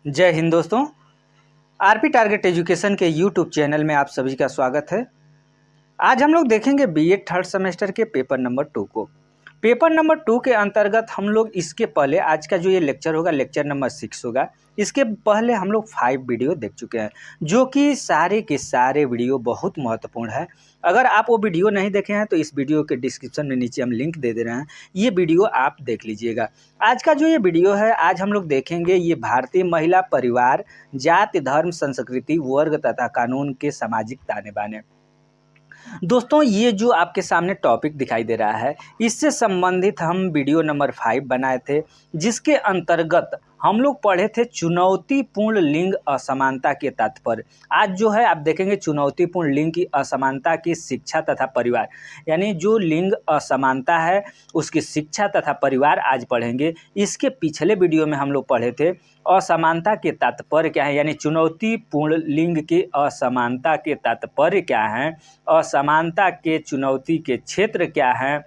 जय हिंद दोस्तों। RP target education के यूट्यूब चैनल में आप सभी का स्वागत है। आज हम लोग देखेंगे बीएड थर्ड सेमेस्टर के पेपर नंबर 2 को। पेपर नंबर 2 के अंतर्गत हम लोग इसके पहले आज का जो ये लेक्चर होगा लेक्चर नंबर 6 होगा। इसके पहले हम लोग 5 वीडियो देख चुके हैं, जो कि सारे के सारे वीडियो बहुत महत्वपूर्ण है। अगर आप वो वीडियो नहीं देखे हैं तो इस वीडियो के डिस्क्रिप्शन में नीचे हम लिंक दे रहे हैं, ये वीडियो आप देख लीजिएगा। आज का जो ये वीडियो है, आज हम लोग देखेंगे ये भारतीय महिला परिवार, जाति, धर्म, संस्कृति, वर्ग तथा कानून के सामाजिक ताने बाने। दोस्तों, ये जो आपके सामने टॉपिक दिखाई दे रहा है, इससे संबंधित हम वीडियो नंबर 5 बनाए थे, जिसके अंतर्गत हम लोग पढ़े थे चुनौतीपूर्ण लिंग असमानता के तात्पर्य। आज जो है आप देखेंगे चुनौतीपूर्ण लिंग की असमानता की शिक्षा तथा परिवार, यानी जो लिंग असमानता है उसकी शिक्षा तथा परिवार आज पढ़ेंगे। इसके पिछले वीडियो में हम लोग पढ़े थे असमानता के तात्पर्य क्या है, यानी चुनौतीपूर्ण लिंग की असमानता के तात्पर्य क्या है, असमानता के चुनौती के क्षेत्र क्या हैं,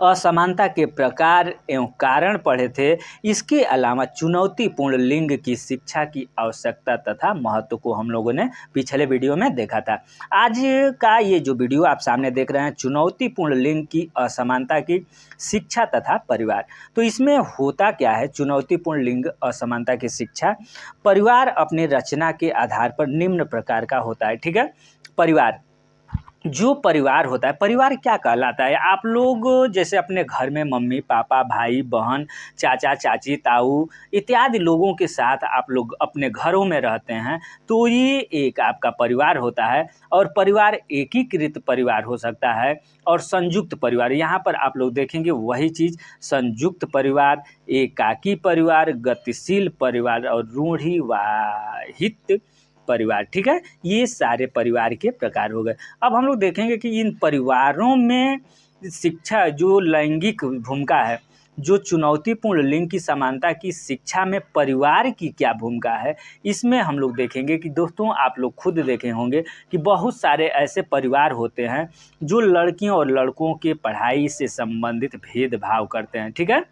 असमानता के प्रकार एवं कारण पढ़े थे। इसके अलावा चुनौतीपूर्ण लिंग की शिक्षा की आवश्यकता तथा महत्व को हम लोगों ने पिछले वीडियो में देखा था। आज का ये जो वीडियो आप सामने देख रहे हैं, चुनौतीपूर्ण लिंग की असमानता की शिक्षा तथा परिवार, तो इसमें होता क्या है? चुनौतीपूर्ण लिंग असमानता की शिक्षा परिवार अपनी रचना के आधार पर निम्न प्रकार का होता है। ठीक है, परिवार, जो परिवार होता है, परिवार क्या कहलाता है? आप लोग जैसे अपने घर में मम्मी पापा, भाई बहन, चाचा चाची, ताऊ इत्यादि लोगों के साथ आप लोग अपने घरों में रहते हैं, तो ये एक आपका परिवार होता है। और परिवार एकीकृत परिवार हो सकता है और संयुक्त परिवार, यहाँ पर आप लोग देखेंगे वही चीज़, संयुक्त परिवार, एकाकी परिवार, गतिशील परिवार और रूढ़िवाहित परिवार। ठीक है, ये सारे परिवार के प्रकार हो गए। अब हम लोग देखेंगे कि इन परिवारों में शिक्षा, जो लैंगिक भूमिका है, जो चुनौतीपूर्ण लिंग की समानता की शिक्षा में परिवार की क्या भूमिका है, इसमें हम लोग देखेंगे कि दोस्तों आप लोग खुद देखे होंगे कि बहुत सारे ऐसे परिवार होते हैं जो लड़कियों और लड़कों के पढ़ाई से संबंधित भेदभाव करते हैं। ठीक है,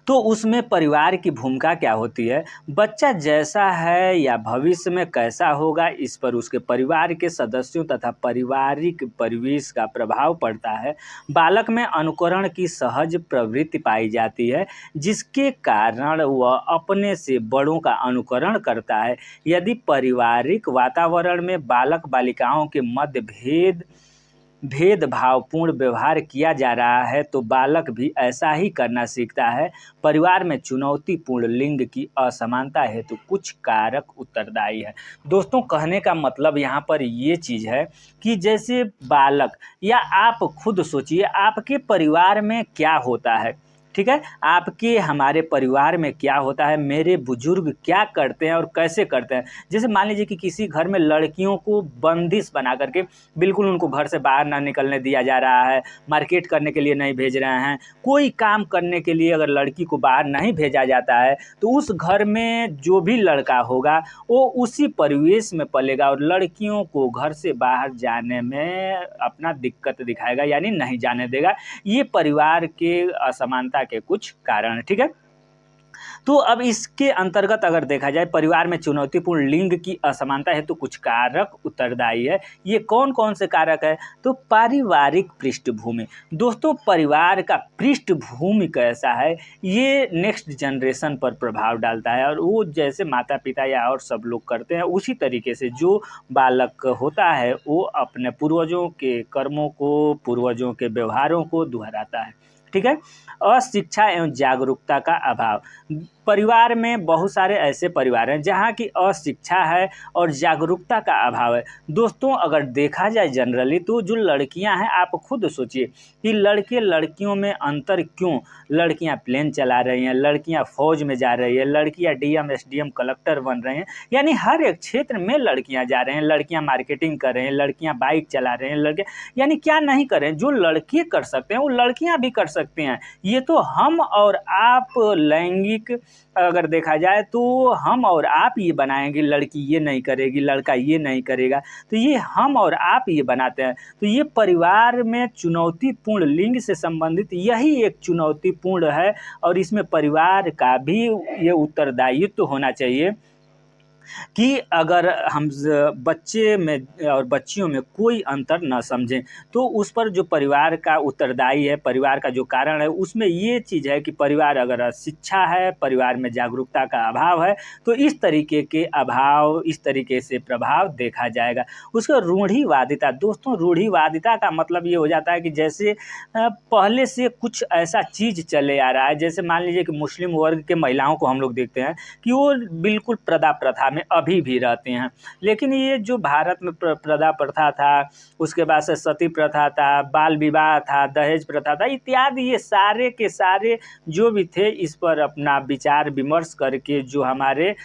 तो उसमें परिवार की भूमिका क्या होती है? बच्चा जैसा है या भविष्य में कैसा होगा, इस पर उसके परिवार के सदस्यों तथा पारिवारिक परिवेश का प्रभाव पड़ता है। बालक में अनुकरण की सहज प्रवृत्ति पाई जाती है, जिसके कारण वह अपने से बड़ों का अनुकरण करता है। यदि पारिवारिक वातावरण में बालक बालिकाओं के मध्य भेदभावपूर्ण व्यवहार किया जा रहा है, तो बालक भी ऐसा ही करना सीखता है। परिवार में चुनौतीपूर्ण लिंग की असमानता हेतु कुछ कारक उत्तरदायी है। दोस्तों, कहने का मतलब यहाँ पर ये चीज़ है कि जैसे बालक, या आप खुद सोचिए आपके परिवार में क्या होता है। ठीक है, आपके हमारे परिवार में क्या होता है, मेरे बुजुर्ग क्या करते हैं और कैसे करते हैं। जैसे मान लीजिए कि किसी घर में लड़कियों को बंदिश बना करके बिल्कुल उनको घर से बाहर ना निकलने दिया जा रहा है, मार्केट करने के लिए नहीं भेज रहे हैं, कोई काम करने के लिए अगर लड़की को बाहर नहीं भेजा जाता है, तो उस घर में जो भी लड़का होगा वो उसी परिवेश में पलेगा और लड़कियों को घर से बाहर जाने में अपना दिक्कत दिखाएगा, यानी नहीं जाने देगा। ये परिवार के असमानता के कुछ कारण है। ठीक है, तो अब इसके अंतर्गत अगर देखा जाए, परिवार में चुनौतीपूर्ण लिंग की असमानता है तो कुछ कारक उत्तरदायी है। ये कौन कौन से कारक है? तो पारिवारिक पृष्ठभूमि। दोस्तों, परिवार का पृष्ठभूमि कैसा है, ये नेक्स्ट जनरेशन पर प्रभाव डालता है, और वो जैसे माता पिता या और सब लोग करते हैं, उसी तरीके से जो बालक होता है वो अपने पूर्वजों के कर्मों को, पूर्वजों के व्यवहारों को दोहराता है। ठीक है, अशिक्षा एवं जागरूकता का अभाव। परिवार में बहुत सारे ऐसे परिवार हैं जहाँ की अशिक्षा है और जागरूकता का अभाव है। दोस्तों, अगर देखा जाए जनरली, तो जो लड़कियां हैं, आप खुद सोचिए कि लड़के लड़कियों में अंतर क्यों? लड़कियां प्लेन चला रही हैं, लड़कियां फौज में जा रही है, लड़कियां डीएम एसडीएम कलेक्टर बन रही हैं, यानी हर एक क्षेत्र में लड़कियां जा रहे हैं, लड़कियां मार्केटिंग कर रही हैं, लड़कियां बाइक चला रहे हैं, लड़के यानी क्या नहीं कर रहे हैं, जो लड़के कर सकते हैं वो लड़कियां भी कर सकते हैं। ये तो हम और आप लैंगिक अगर देखा जाए तो हम और आप ये बनाएंगे, लड़की ये नहीं करेगी, लड़का ये नहीं करेगा, तो ये हम और आप ये बनाते हैं। तो ये परिवार में चुनौतीपूर्ण लिंग से संबंधित यही एक चुनौतीपूर्ण है और इसमें परिवार का भी ये उत्तरदायित्व होना चाहिए कि अगर हम बच्चे में और बच्चियों में कोई अंतर न समझें तो उस पर जो परिवार का उत्तरदायी है, परिवार का जो कारण है, उसमें ये चीज़ है कि परिवार अगर शिक्षा है, परिवार में जागरूकता का अभाव है तो इस तरीके के अभाव, इस तरीके से प्रभाव देखा जाएगा। उसका रूढ़िवादिता, दोस्तों रूढ़िवादिता का मतलब ये हो जाता है कि जैसे पहले से कुछ ऐसा चीज़ चले आ रहा है, जैसे मान लीजिए कि मुस्लिम वर्ग के महिलाओं को हम लोग देखते हैं कि वो बिल्कुल प्रथा प्रथा में अभी भी रहते हैं। लेकिन ये जो भारत में प्रथा प्रथा था, उसके बाद से सती प्रथा था, बाल विवाह था, दहेज प्रथा था इत्यादि, ये सारे के सारे जो भी थे इस पर अपना विचार विमर्श करके जो हमारे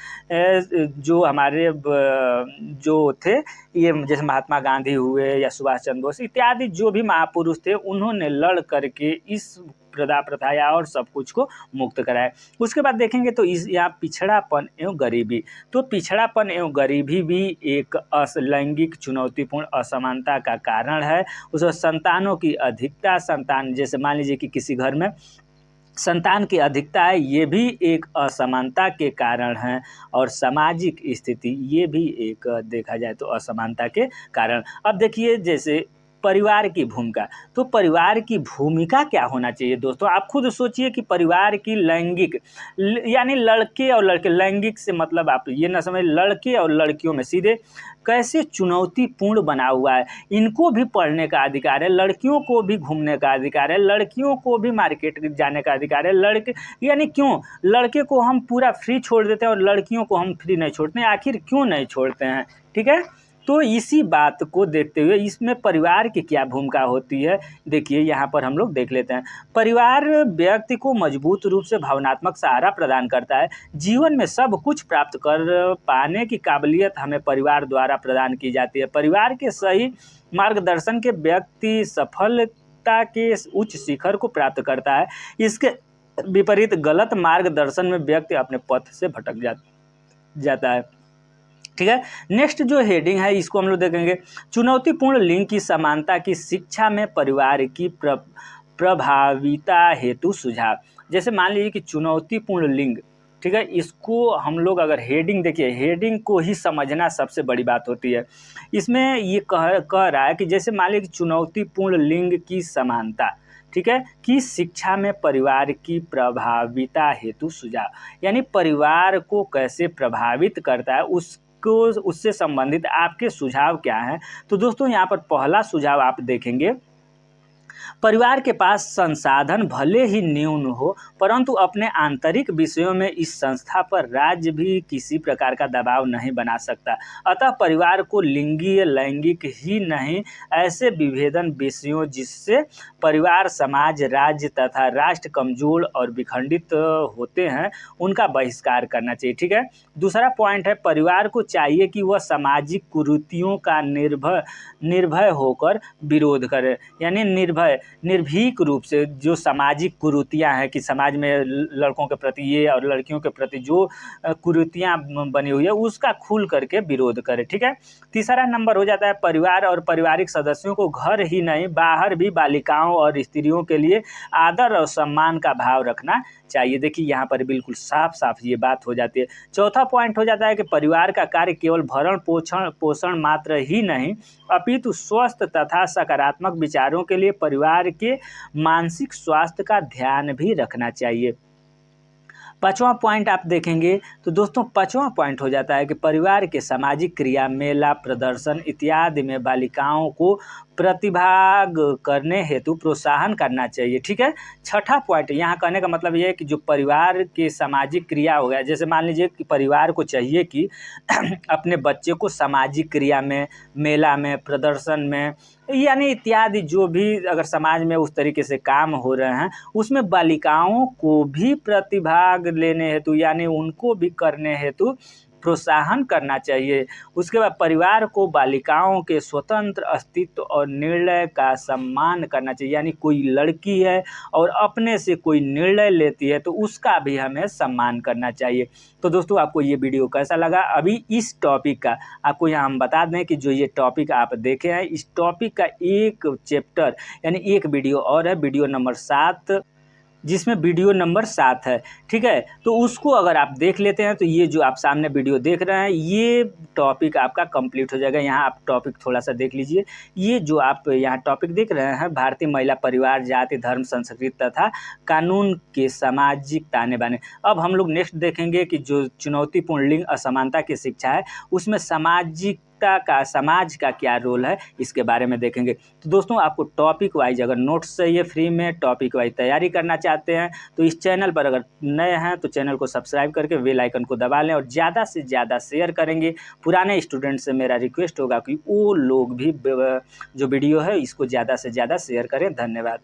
जो थे, ये जैसे महात्मा गांधी हुए या सुभाष चंद्र बोस इत्यादि जो भी महापुरुष थे, उन्होंने लड़ करके इस प्रथा प्रथा या और सब कुछ को मुक्त कराया। उसके बाद देखेंगे तो इस यहाँ पिछड़ापन एवं गरीबी, तो पिछड़ापन एवं गरीबी भी एक लैंगिक चुनौतीपूर्ण असमानता का कारण है। उसमें संतानों की अधिकता, संतान जैसे मान लीजिए कि किसी घर में संतान की अधिकता है, ये भी एक असमानता के कारण है। और सामाजिक स्थिति, ये भी एक देखा जाए तो असमानता के कारण। अब देखिए जैसे परिवार की भूमिका, तो परिवार की भूमिका क्या होना चाहिए दोस्तों, आप खुद सोचिए कि परिवार की लैंगिक यानी लड़के और लड़के, लैंगिक से मतलब आप ये ना समझ लड़के और लड़कियों में सीधे कैसे चुनौतीपूर्ण बना हुआ है। इनको भी पढ़ने का अधिकार है, लड़कियों को भी घूमने का अधिकार है, लड़कियों को भी मार्केट जाने का अधिकार है। लड़के यानी क्यों लड़के को हम पूरा फ्री छोड़ देते हैं और लड़कियों को हम फ्री नहीं छोड़ते हैं, आखिर क्यों नहीं छोड़ते हैं? ठीक है, तो इसी बात को देखते हुए इसमें परिवार की क्या भूमिका होती है, देखिए यहाँ पर हम लोग देख लेते हैं। परिवार व्यक्ति को मजबूत रूप से भावनात्मक सहारा प्रदान करता है। जीवन में सब कुछ प्राप्त कर पाने की काबिलियत हमें परिवार द्वारा प्रदान की जाती है। परिवार के सही मार्गदर्शन के व्यक्ति सफलता के उच्च शिखर को प्राप्त करता है। इसके विपरीत गलत मार्गदर्शन में व्यक्ति अपने पथ से भटक जाता है। ठीक है, नेक्स्ट जो हेडिंग है इसको हम लोग देखेंगे, चुनौतीपूर्ण लिंग की समानता की शिक्षा में परिवार की प्रभाविता हेतु सुझाव। जैसे मान लीजिए कि चुनौतीपूर्ण लिंग, ठीक है, इसको हम लोग अगर हेडिंग देखिए, हेडिंग को ही समझना सबसे बड़ी बात होती है। इसमें ये कह रहा है कि जैसे मान लीजिए चुनौतीपूर्ण लिंग की समानता, ठीक है, कि शिक्षा में परिवार की प्रभाविता हेतु सुझाव, यानी परिवार को कैसे प्रभावित करता है उससे संबंधित आपके सुझाव क्या हैं। तो दोस्तों यहाँ पर पहला सुझाव आप देखेंगे, परिवार के पास संसाधन भले ही न्यून हो परंतु अपने आंतरिक विषयों में इस संस्था पर राज्य भी किसी प्रकार का दबाव नहीं बना सकता। अतः परिवार को लिंगीय, लैंगिक ही नहीं, ऐसे विभेदन विषयों जिससे परिवार, समाज, राज्य तथा राष्ट्र कमजोर और विखंडित होते हैं, उनका बहिष्कार करना चाहिए। ठीक है, दूसरा पॉइंट है, परिवार को चाहिए कि वह सामाजिक कुरीतियों का निर्भय होकर विरोध करे, यानी निर्भीक रूप से जो सामाजिक कुरीतियाँ हैं कि समाज में लड़कों के प्रति ये और लड़कियों के प्रति जो कुरीतियाँ बनी हुई है उसका खुल करके विरोध करे। ठीक है, तीसरा नंबर हो जाता है, परिवार और पारिवारिक सदस्यों को घर ही नहीं बाहर भी बालिकाओं और स्त्रियों के लिए आदर और सम्मान का भाव रखना चाहिए। देखिए यहाँ पर बिल्कुल साफ साफ ये बात हो जाती है। चौथा पॉइंट हो जाता है कि परिवार का कार्य केवल भरण पोषण मात्र ही नहीं अपितु स्वस्थ तथा सकारात्मक विचारों के लिए परिवार के मानसिक स्वास्थ्य का ध्यान भी रखना चाहिए। पांचवा पॉइंट आप देखेंगे तो दोस्तों पांचवा पॉइंट हो जाता है कि परिवार के सामाजिक क्रिया, मेला, प्रदर्शन इत्यादि में बालिकाओं को प्रतिभाग करने हेतु प्रोत्साहन करना चाहिए। ठीक है, छठा पॉइंट यहाँ कहने का मतलब ये है कि जो परिवार के सामाजिक क्रिया हो गया, जैसे मान लीजिए कि परिवार को चाहिए कि अपने बच्चे को सामाजिक क्रिया में, मेला में, प्रदर्शन में यानी इत्यादि जो भी अगर समाज में उस तरीके से काम हो रहे हैं उसमें बालिकाओं को भी प्रतिभाग लेने हेतु यानी उनको भी करने हेतु प्रोत्साहन करना चाहिए। उसके बाद परिवार को बालिकाओं के स्वतंत्र अस्तित्व और निर्णय का सम्मान करना चाहिए, यानी कोई लड़की है और अपने से कोई निर्णय लेती है तो उसका भी हमें सम्मान करना चाहिए। तो दोस्तों आपको ये वीडियो कैसा लगा? अभी इस टॉपिक का आपको यहाँ हम बता दें कि जो ये टॉपिक आप देखे हैं, इस टॉपिक का एक चैप्टर यानी एक वीडियो और है, वीडियो नंबर 7, जिसमें वीडियो नंबर 7 है, ठीक है। तो उसको अगर आप देख लेते हैं तो ये जो आप सामने वीडियो देख रहे हैं ये टॉपिक आपका कंप्लीट हो जाएगा। यहाँ आप टॉपिक थोड़ा सा देख लीजिए। ये जो आप यहाँ टॉपिक देख रहे हैं, भारतीय महिला परिवार, जाति, धर्म, संस्कृति तथा कानून के सामाजिक ताने बाने। अब हम लोग नेक्स्ट देखेंगे कि जो चुनौतीपूर्ण लिंग असमानता की शिक्षा है उसमें समाज का क्या रोल है, इसके बारे में देखेंगे। तो दोस्तों आपको टॉपिक वाइज अगर नोट्स चाहिए फ्री में, टॉपिक वाइज तैयारी करना चाहते हैं तो इस चैनल पर अगर नए हैं तो चैनल को सब्सक्राइब करके बेल आइकन को दबा लें और ज़्यादा से ज़्यादा शेयर करेंगे। पुराने स्टूडेंट से मेरा रिक्वेस्ट होगा कि वो लोग भी जो वीडियो है इसको ज़्यादा से ज़्यादा शेयर करें। धन्यवाद।